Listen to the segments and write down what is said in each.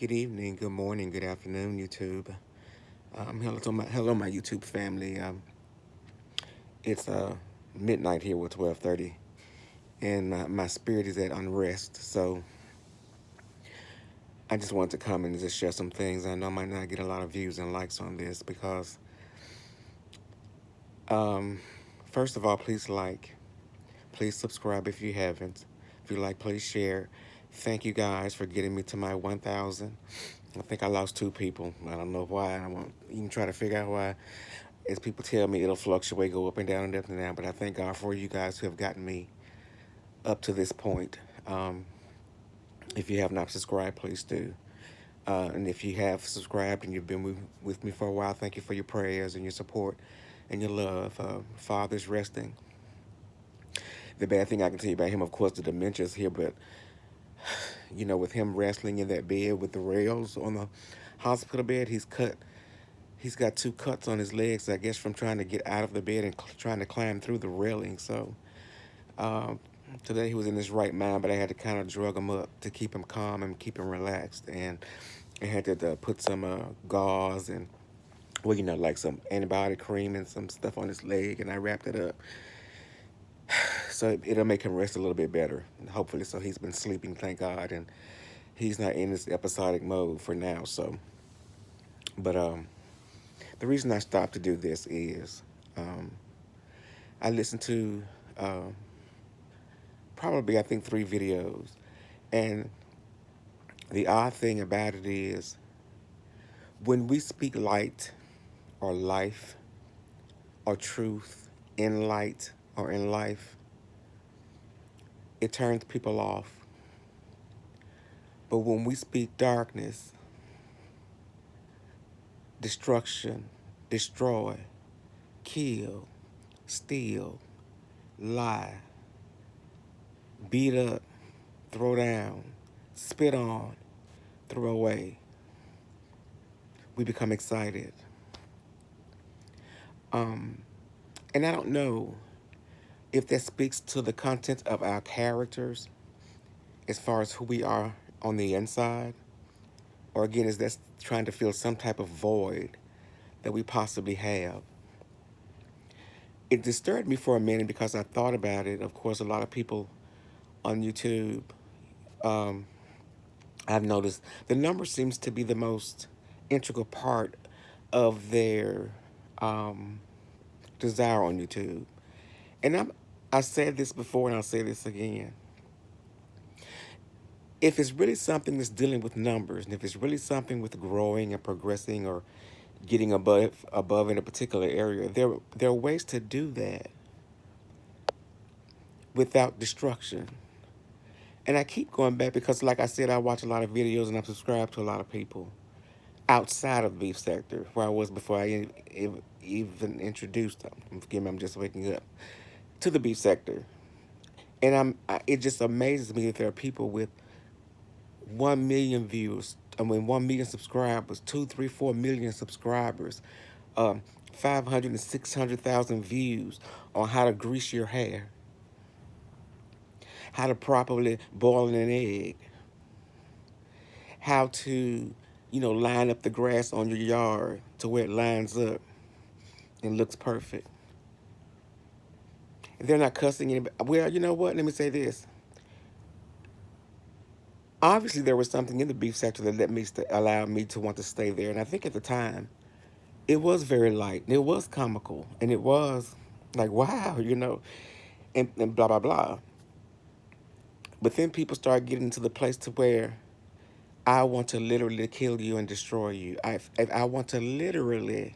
Good evening, good morning, good afternoon, YouTube. Hello, my YouTube family. It's midnight here with 12:30, and my spirit is at unrest. So I just wanted to come and just share some things. I know I might not get a lot of views and likes on this because, um, first of all, please subscribe if you haven't. If you like, please share. Thank you guys for getting me to my 1,000. I think I lost two people. I don't know why. I won't even try to figure out why. As people tell me, it'll fluctuate, go up and down and up and down. But I thank God for you guys who have gotten me up to this point. Um, if you have not subscribed, please do. And if you have subscribed and you've been with me for a while, thank you for your prayers and your support and your love. Father's resting. The bad thing I can tell you about him, of course, the dementia's here, but with him wrestling in that bed with the rails on the hospital bed, He's got two cuts on his legs, I guess, from trying to get out of the bed and trying to climb through the railing. So um, today he was in his right mind, but I had to kind of drug him up to keep him calm and keep him relaxed. And I had to put some gauze and, well, like some antibiotic cream and some stuff on his leg, and I wrapped it up. So it'll make him rest a little bit better, hopefully. So he's been sleeping, thank God, and he's not in this episodic mode for now. So, but the reason I stopped to do this is um, I listened to probably, I think, three videos. And the odd thing about it is when we speak light or life or truth in light or in life, it turns people off. But when we speak darkness, destruction, destroy, kill, steal, lie, beat up, throw down, spit on, throw away, we become excited. Um, and I don't know if that speaks to the content of our characters as far as who we are on the inside, or again, is that trying to fill some type of void that we possibly have. It disturbed me for a minute because I thought about it. Of course, a lot of people on YouTube, um, I've noticed the number seems to be the most integral part of their um, desire on YouTube. And I said this before and I'll say this again. If it's really something that's dealing with numbers, and if it's really something with growing and progressing or getting above in a particular area, there are ways to do that without destruction. And I keep going back because, like I said, I watch a lot of videos and I'm subscribed to a lot of people outside of the beef sector where I was before I even introduced them. Forgive me, I'm just waking up to the beef sector, and it just amazes me that there are people with 1 million views. I mean, 1 million subscribers, 2, 3, 4 million subscribers, 500 and 600,000 views on how to grease your hair, how to properly boil an egg, how to, line up the grass on your yard to where it lines up and looks perfect. And they're not cussing anybody. Well, you know what? Let me say this. Obviously, there was something in the beef sector that allowed me to want to stay there. And I think at the time, it was very light. And it was comical. And it was like, wow, and blah, blah, blah. But then people start getting to the place to where I want to literally kill you and destroy you. I want to literally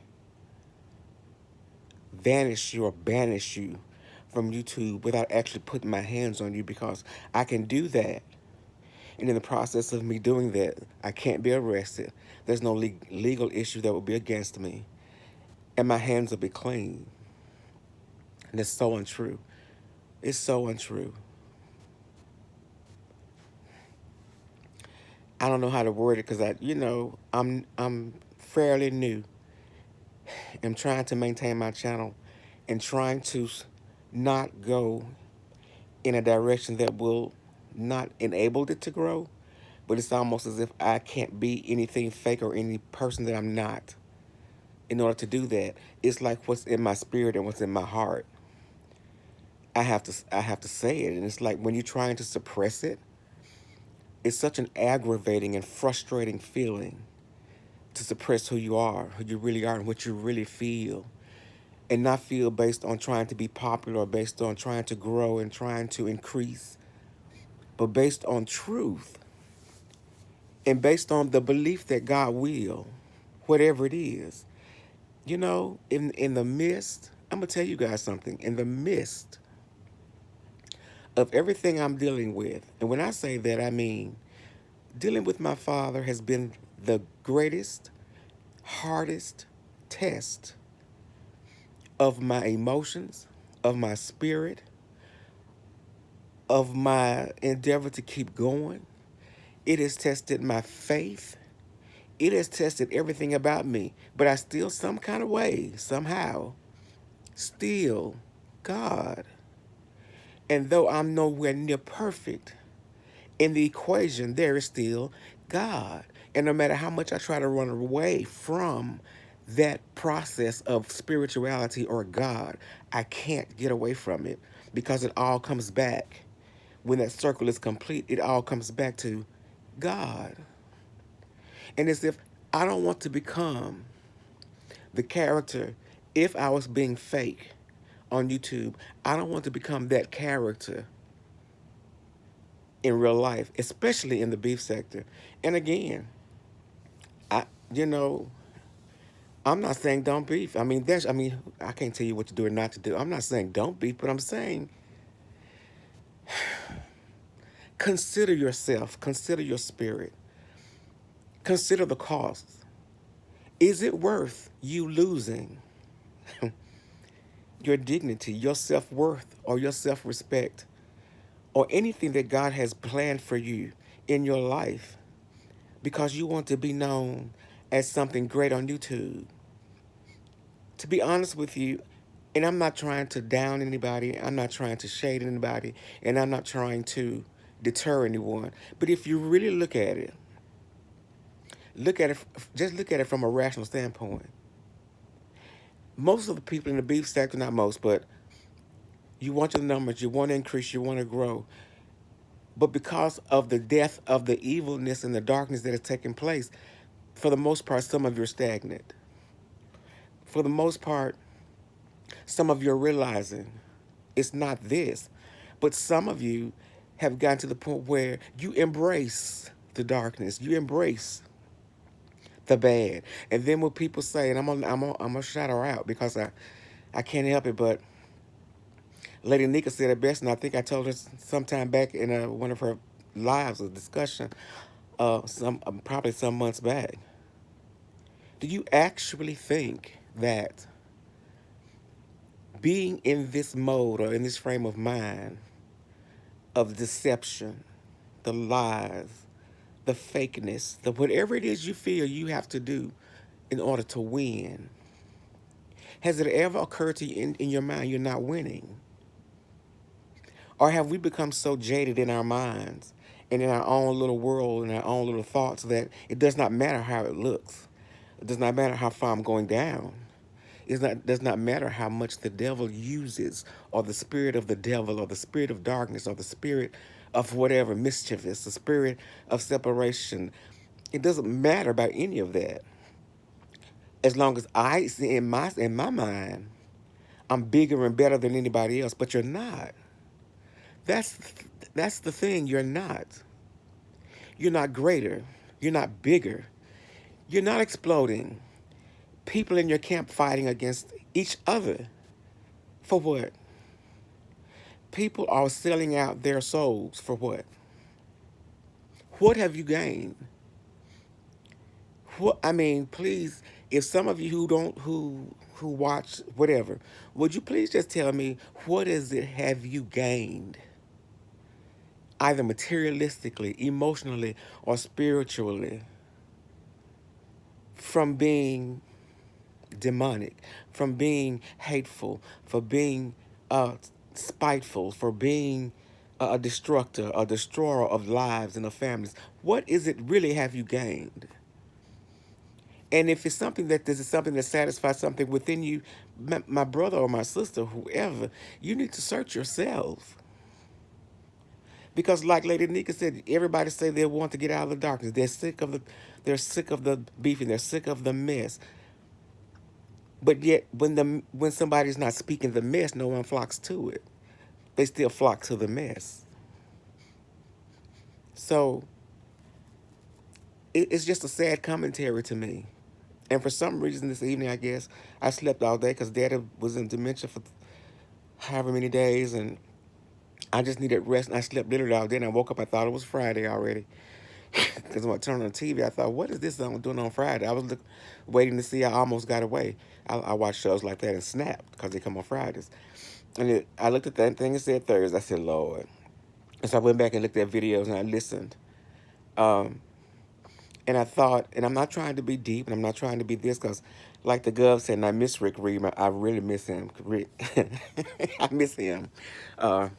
vanish you or banish you from YouTube without actually putting my hands on you, because I can do that. And in the process of me doing that, I can't be arrested. There's no legal issue that would be against me. And my hands will be clean. And it's so untrue. It's so untrue. I don't know how to word it because I'm fairly new. I'm trying to maintain my channel and trying to not go in a direction that will not enable it to grow, but it's almost as if I can't be anything fake or any person that I'm not. In order to do that, it's like what's in my spirit and what's in my heart. I have to say it, and it's like when you're trying to suppress it, it's such an aggravating and frustrating feeling to suppress who you are, who you really are, and what you really feel, and not feel based on trying to be popular or based on trying to grow and trying to increase, but based on truth and based on the belief that God will, whatever it is. You know, in the midst, I'm gonna tell you guys something. In the midst of everything I'm dealing with, and when I say that, I mean dealing with my father has been the greatest, hardest test of my emotions, of my spirit, of my endeavor to keep going. It has tested my faith. It has tested everything about me. But I still, some kind of way, somehow, still God. And though I'm nowhere near perfect, in the equation, there is still God. And no matter how much I try to run away from that process of spirituality or God, I can't get away from it because it all comes back. When that circle is complete, it all comes back to God. And as if I don't want to become the character, if I was being fake on YouTube, I don't want to become that character in real life, especially in the beef sector. And again, I you know, I'm not saying don't beef. I mean, I can't tell you what to do or not to do. I'm not saying don't beef, but I'm saying consider yourself, consider your spirit, consider the cost. Is it worth you losing your dignity, your self-worth, or your self-respect, or anything that God has planned for you in your life because you want to be known as something great on YouTube? To be honest with you, and I'm not trying to down anybody, I'm not trying to shade anybody, and I'm not trying to deter anyone. But if you really look at it, just look at it from a rational standpoint. Most of the people in the beef sector, not most, but you want your numbers, you want to increase, you want to grow. But because of the death of the evilness and the darkness that has taken place, for the most part, some of you are stagnant. For the most part, some of you are realizing it's not this. But some of you have gotten to the point where you embrace the darkness. You embrace the bad. And then when people say, and I'm gonna shout her out because I can't help it, but Lady Nika said it best, and I think I told her sometime back in one of her lives, a discussion, probably some months back. Do you actually think that being in this mode or in this frame of mind of deception, the lies, the fakeness, the whatever it is you feel you have to do in order to win, has it ever occurred to you in your mind you're not winning? Or have we become so jaded in our minds and in our own little world and our own little thoughts that it does not matter how it looks? It does not matter how far I'm going down. It does not matter how much the devil uses, or the spirit of the devil, or the spirit of darkness, or the spirit of whatever mischievous, the spirit of separation. It doesn't matter about any of that. As long as I see in my mind, I'm bigger and better than anybody else, but you're not. That's that's the thing. You're not. You're not greater. You're not bigger. You're not exploding. People in your camp fighting against each other. For what? People are selling out their souls for what? What have you gained? What I mean, please, if some of you who watch whatever, would you please just tell me what is it have you gained? Either materialistically, emotionally, or spiritually from being demonic, from being hateful, for being uh, spiteful, for being a destructor, a destroyer of lives and of families, what is it really have you gained? And if it's something that this is something that satisfies something within you, my brother or my sister, whoever, you need to search yourself. Because like Lady Nika said, everybody say they want to get out of the darkness. They're sick of the beefing, they're sick of the mess. But yet when somebody's not speaking the mess, no one flocks to it. They still flock to the mess. So it's just a sad commentary to me. And for some reason this evening, I guess, I slept all day because Daddy was in dementia for however many days, and I just needed rest, and I slept literally all day, and I woke up, I thought it was Friday already. Because when I turned on the TV, I thought, what is this I'm doing on Friday? I was waiting to see. I almost got away. I watch shows like that and snap because they come on Fridays. And I looked at that thing and said Thursday. I said, Lord. And so I went back and looked at videos and I listened. Um, and I thought, and I'm not trying to be deep and I'm not trying to be this because, like the Gov said, and I miss Rick Reed. I really miss him. Rick, I miss him.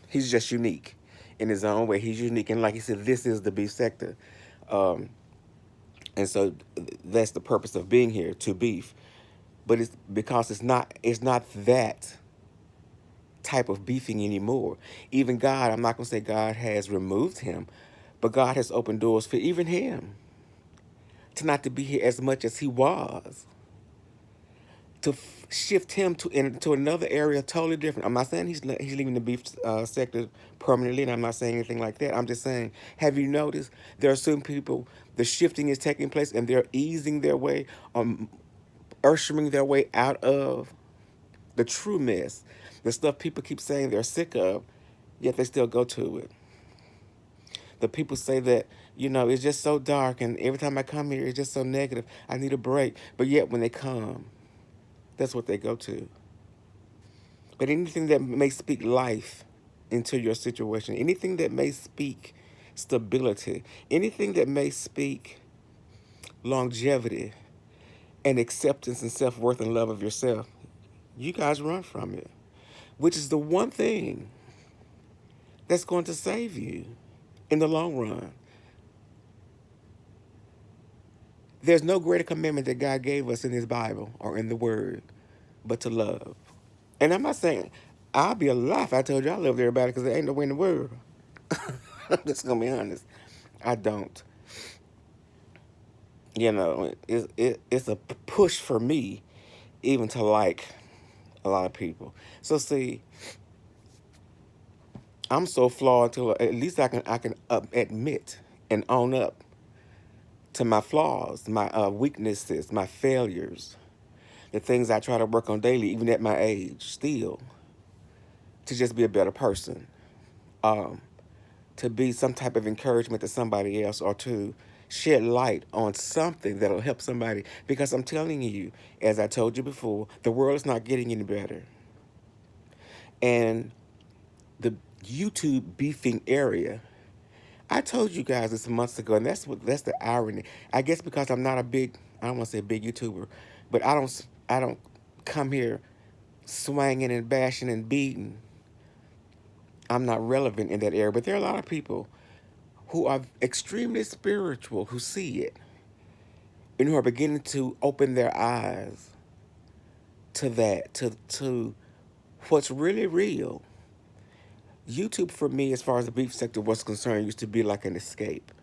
He's just unique in his own way. He's unique. And like he said, this is the beef sector. Um, and so that's the purpose of being here, to beef. But it's because it's not that type of beefing anymore. Even God, I'm not going to say God has removed him, but God has opened doors for even him to not to be here as much as he was, to shift him into another area totally different. I'm not saying he's leaving the beef sector permanently, and I'm not saying anything like that. I'm just saying, have you noticed there are certain people, the shifting is taking place, and they're easing their way, ushering their way out of the true mess, the stuff people keep saying they're sick of, yet they still go to it. The people say that, it's just so dark, and every time I come here, it's just so negative. I need a break. But yet when they come, that's what they go to. But anything that may speak life into your situation, anything that may speak stability, anything that may speak longevity and acceptance and self-worth and love of yourself, you guys run from it, which is the one thing that's going to save you in the long run. There's no greater commandment that God gave us in his Bible or in the Word but to love. And I'm not saying, I'll be a lie if I told you I loved everybody because there ain't no way in the world. I'm just going to be honest. I don't. It's a push for me even to like a lot of people. So see, I'm so flawed till at least I can admit and own up to my flaws, my weaknesses, my failures, the things I try to work on daily, even at my age, still, to just be a better person, um, to be some type of encouragement to somebody else, or to shed light on something that'll help somebody. Because I'm telling you, as I told you before, the world is not getting any better. And the YouTube beefing area, I told you guys this months ago, and that's the irony. I guess because I'm not a big, I don't want to say big YouTuber, but I don't come here swanging and bashing and beating. I'm not relevant in that area, but there are a lot of people who are extremely spiritual who see it and who are beginning to open their eyes to that, to what's really real. YouTube for me, as far as the beef sector was concerned, used to be like an escape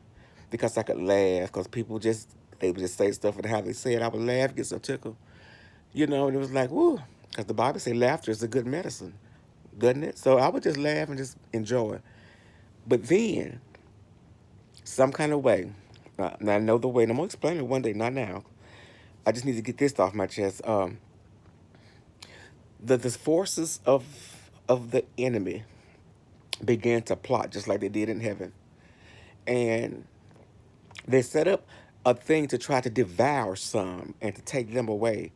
because I could laugh because they would just say stuff and how they say it. I would laugh, get so tickled, and it was like, woo, because the Bible says laughter is a good medicine, doesn't it? So I would just laugh and just enjoy. But then, some kind of way, now I know the way, and I'm going to explain it one day, not now. I just need to get this off my chest. The forces of the enemy began to plot just like they did in heaven. And they set up a thing to try to devour some and to take them away.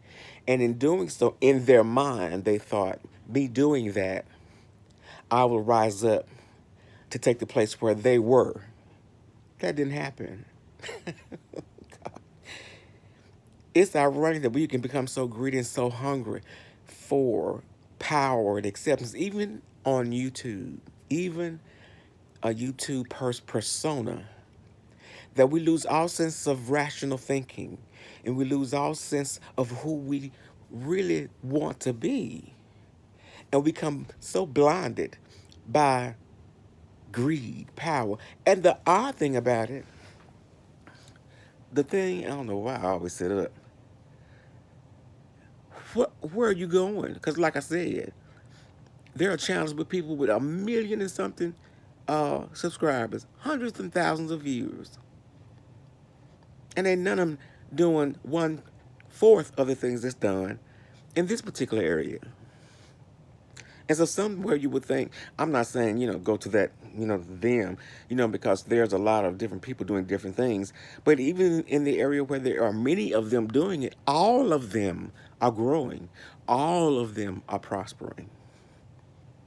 And in doing so, in their mind, they thought, me doing that, I will rise up to take the place where they were. That didn't happen. It's ironic that we can become so greedy and so hungry for power and acceptance, even on YouTube, even a YouTube persona, that we lose all sense of rational thinking and we lose all sense of who we really want to be. And we become so blinded by greed, power. And the odd thing about it, I don't know why I always sit up. Where are you going? Because, like I said, there are channels with people with 1 million and something subscribers, hundreds and thousands of views. And ain't none of them doing 1/4 of the things that's done in this particular area. And so somewhere you would think, I'm not saying, go to that, them, because there's a lot of different people doing different things. But even in the area where there are many of them doing it, all of them are growing. All of them are prospering.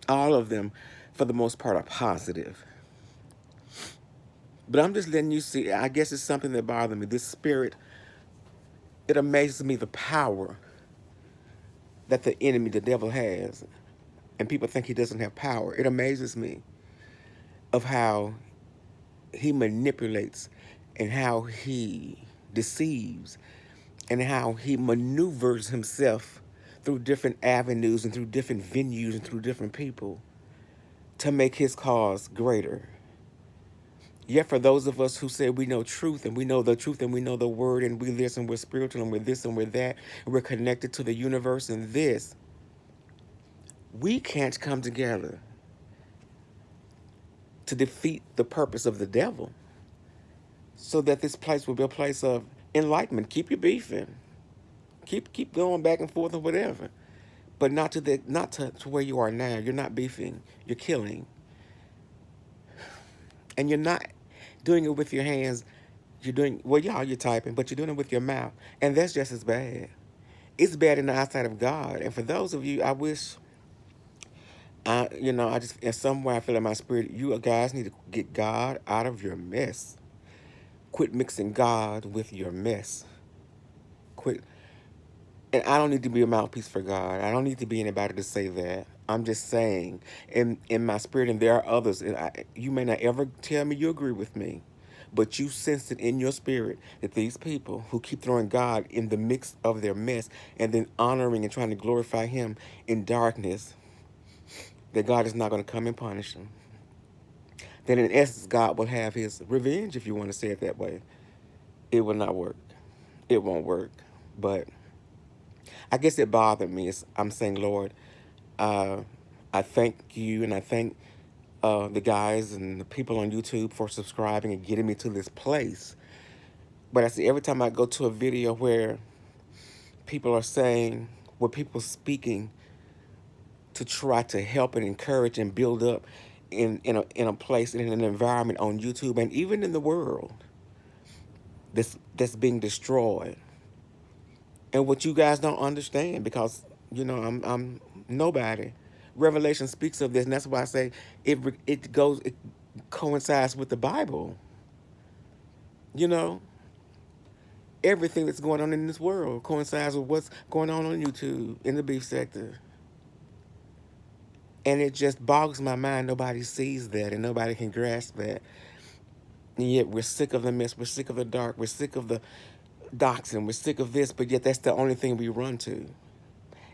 All of them, for the most part, are positive. But I'm just letting you see, I guess it's something that bothers me. This spirit, it amazes me the power that the enemy, the devil, has. And people think he doesn't have power. It amazes me of how he manipulates and how he deceives and how he maneuvers himself through different avenues and through different venues and through different people to make his cause greater. Yet for those of us who say we know truth and we know the truth and we know the word and we this and we're spiritual and we're this and we're that and we're connected to the universe and this, we can't come together to defeat the purpose of the devil so that this place will be a place of enlightenment. Keep your beefing. Keep going back and forth or whatever. But not to where you are now. You're not beefing. You're killing. And you're not doing it with your hands. You're typing, but you're doing it with your mouth. And that's just as bad. It's bad in the eyesight of God. And for those of you, I wish, I just, in some way I feel in my spirit, you guys need to get God out of your mess. Quit mixing God with your mess. Quit. And I don't need to be a mouthpiece for God. I don't need to be anybody to say that. I'm just saying, in my spirit, and there are others, and you may not ever tell me you agree with me, but you sense it in your spirit that these people who keep throwing God in the mix of their mess and then honoring and trying to glorify him in darkness, that God is not going to come and punish them. That in essence, God will have his revenge, if you want to say it that way. It will not work. It won't work. But I guess it bothered me. I'm saying, Lord, I thank you and I thank the guys and the people on YouTube for subscribing and getting me to this place. But I see every time I go to a video where people are saying, where people speaking to try to help and encourage and build up in a place, in an environment on YouTube and even in the world that's being destroyed. And what you guys don't understand, because I'm nobody. Revelation speaks of this, and that's why I say it coincides with the Bible. Everything that's going on in this world coincides with what's going on YouTube in the beef sector. And it just bogs my mind. Nobody sees that and nobody can grasp that. And yet we're sick of the mess. We're sick of the dark. We're sick of the doxing. We're sick of this, but yet that's the only thing we run to.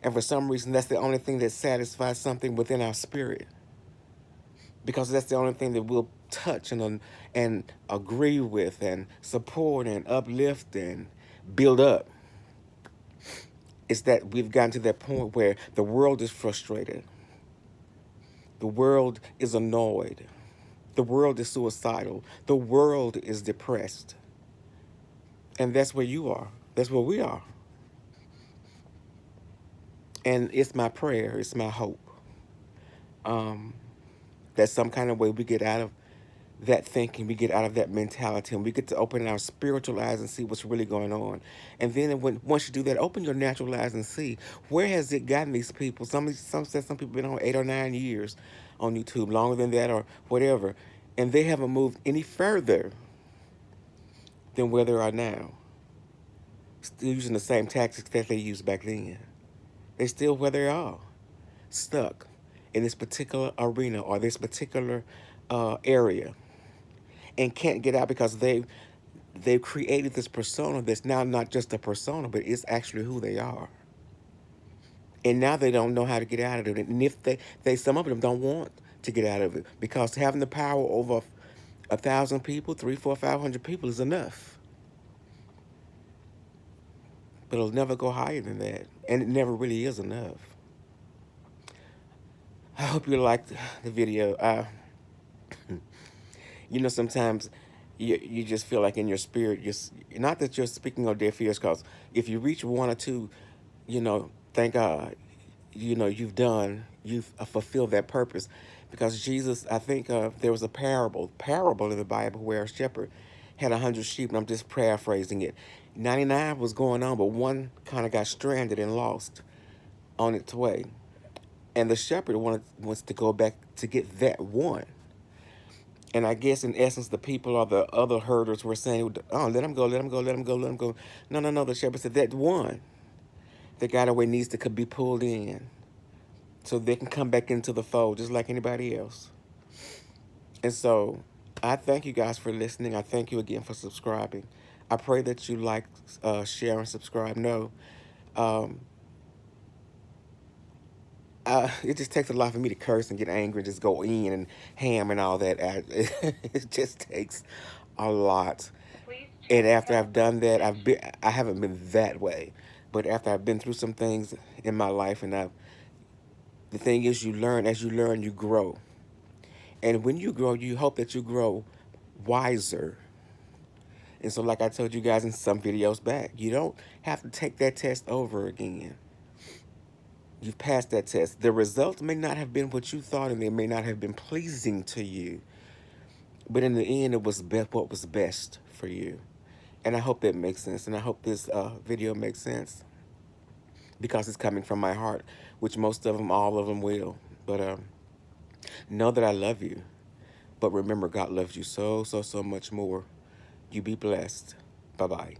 And for some reason, that's the only thing that satisfies something within our spirit. Because that's the only thing that we'll touch and agree with and support and uplift and build up. It's that we've gotten to that point where the world is frustrated. The world is annoyed. The world is suicidal. The world is depressed. And that's where you are. That's where we are. And it's my prayer, it's my hope, that some kind of way we get out of that thinking, we get out of that mentality, and we get to open our spiritual eyes and see what's really going on. And then once you do that, open your natural eyes and see, where has it gotten these people? Some said some people been on 8 or 9 years on YouTube, longer than that or whatever, and they haven't moved any further than where they are now. Still using the same tactics that they used back then. They're still where they are, stuck in this particular arena or this particular area and can't get out because they've created this persona that's now not just a persona, but it's actually who they are. And now they don't know how to get out of it. And if they some of them don't want to get out of it because having the power over 1,000 people, 3, 4, 500 people is enough. But it'll never go higher than that, and it never really is enough. I hope you liked the video. Sometimes you just feel like in your spirit, just not that you're speaking on deaf ears, because if you reach one or two, thank God, you've fulfilled that purpose. Because Jesus, I think there was a parable in the Bible where a shepherd had 100 sheep, and I'm just paraphrasing it. 99 was going on, but one kind of got stranded and lost on its way. And the shepherd wants to go back to get that one. And I guess in essence, the people or the other herders were saying, oh, let him go, let him go, let him go, let him go. No, no, no. The shepherd said that one that got away needs to be pulled in so they can come back into the fold just like anybody else. And so I thank you guys for listening. I thank you again for subscribing. I pray that you like, share, and subscribe. No, it just takes a lot for me to curse and get angry and just go in and ham and all that. It just takes a lot. And after I've done that, I haven't been that way. But after I've been through some things in my life, and the thing is, as you learn, you grow. And when you grow, you hope that you grow wiser. And so like I told you guys in some videos back, you don't have to take that test over again. You've passed that test. The results may not have been what you thought, and they may not have been pleasing to you. But in the end, it was what was best for you. And I hope that makes sense. And I hope this video makes sense, because it's coming from my heart, which most of them, all of them will. But know that I love you. But remember, God loves you so, so, so much more. You be blessed. Bye-bye.